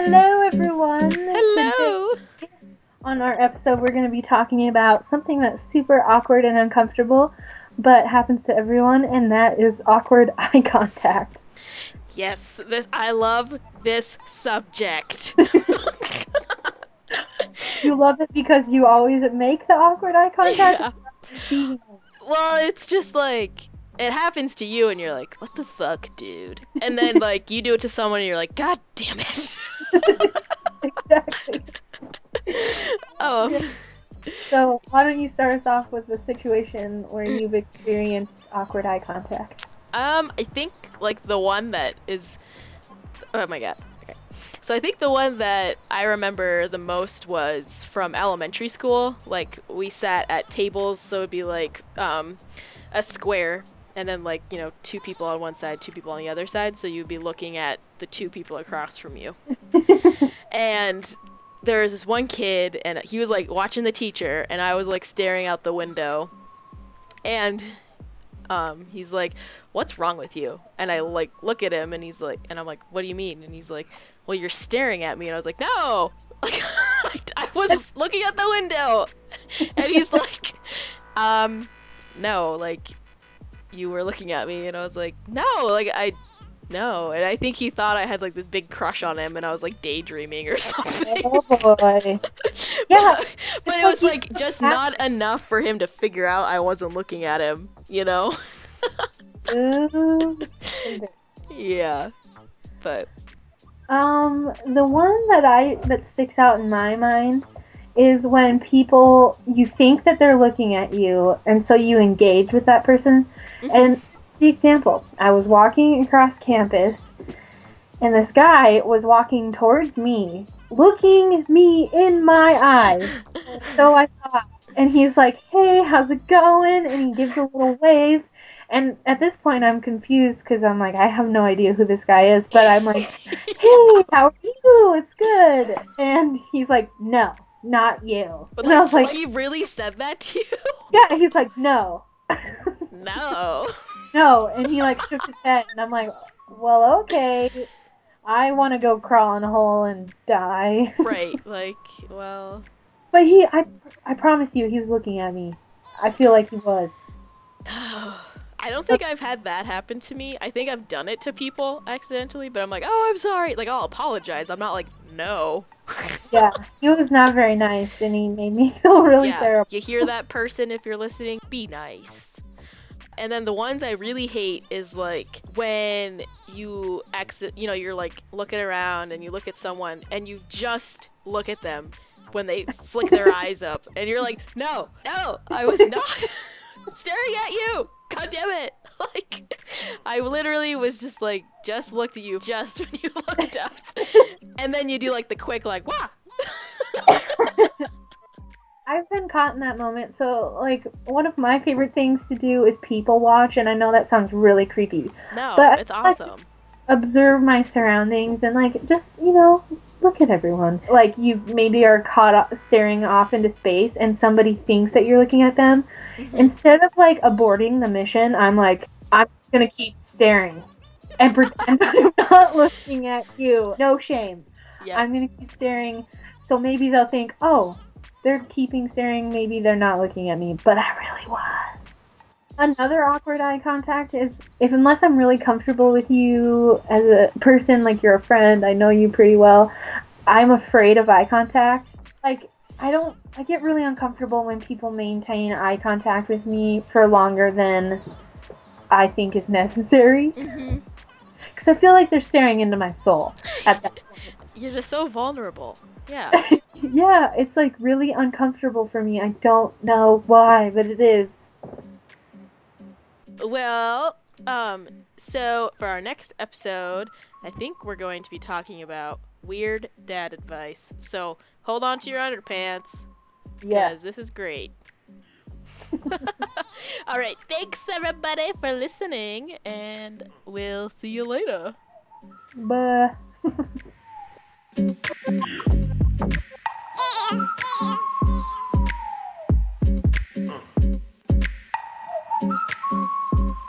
Hello, everyone. Hello! Today, on our episode, we're going to be talking about something that's super awkward and uncomfortable, but happens to everyone, and that is awkward eye contact. Yes, I love this subject. You love it because you always make the awkward eye contact? Yeah. Receiving it. Well, it's just like, it happens to you and you're like, what the fuck, dude? And then, like, you do it to someone and you're like, god damn it. Exactly. Oh. So, why don't you start us off with the situation where you've experienced awkward eye contact? I think, like, the one that is... Oh my god. Okay. So I think the one that I remember the most was from elementary school. Like, we sat at tables, so it'd be like a square, and then, like, you know, two people on one side, two people on the other side, so you'd be looking at the two people across from you. And there was this one kid, and he was, like, watching the teacher, and I was, like, staring out the window, and he's like, what's wrong with you? And I, like, look at him, and he's like, and I'm like, what do you mean? And he's like, well, you're staring at me. And I was like, no! Like, I was looking at the window! And he's like, no, like, you were looking at me. And I was like, no, like, no. And I think he thought I had, like, this big crush on him, and I was, like, daydreaming or something. Oh, boy. Yeah. But it was, like, just not enough for him to figure out I wasn't looking at him, you know? Ooh. Yeah. But... the one that sticks out in my mind is when you think that they're looking at you, and so you engage with that person. Mm-hmm. And the example, I was walking across campus, and this guy was walking towards me, looking me in my eyes. So I thought, and he's like, hey, how's it going? And he gives a little wave. And at this point, I'm confused because I'm like, I have no idea who this guy is. But I'm like, hey, how are you? It's good. And he's like, no, not you. But, and I was like, he really said that to you? Yeah, he's like, no. No. No. And he, like, shook his head. And I'm like, well, okay. I want to go crawl in a hole and die. Right, like, well... But I promise you, he was looking at me. I feel like he was. I don't think I've had that happen to me. I think I've done it to people accidentally, but I'm like, oh, I'm sorry. Like, I'll apologize. I'm not like, no. Yeah, he was not very nice, and he made me feel really terrible. You hear that, person, if you're listening? Be nice. And then the ones I really hate is, like, when you you're, like, looking around, and you look at someone, and you just look at them when they flick their eyes up, and you're like, no, I was not staring at you! God damn it! Like, I literally was just like, just looked at you just when you looked up. And then you do, like, the quick, like, wah! I've been caught in that moment, so, like, one of my favorite things to do is people watch, and I know that sounds really creepy. No, but it's awesome. Observe my surroundings and, like, just, you know, look at everyone. Like, you maybe are caught staring off into space, and somebody thinks that you're looking at them. Mm-hmm. Instead of, like, aborting the mission, I'm like, I'm gonna keep staring and pretend I'm not looking at you. No shame. Yeah. I'm gonna keep staring, so maybe they'll think, oh, they're keeping staring, maybe they're not looking at me, but I really was. Another awkward eye contact is unless I'm really comfortable with you as a person, like you're a friend, I know you pretty well, I'm afraid of eye contact. Like, I get really uncomfortable when people maintain eye contact with me for longer than I think is necessary. Mm-hmm. Because I feel like they're staring into my soul at that point. You're just so vulnerable. Yeah. Yeah, it's, like, really uncomfortable for me. I don't know why, but it is. Well, so for our next episode, I think we're going to be talking about weird dad advice. So hold on to your underpants. Because this is great. All right, thanks everybody for listening, and we'll see you later. Bye.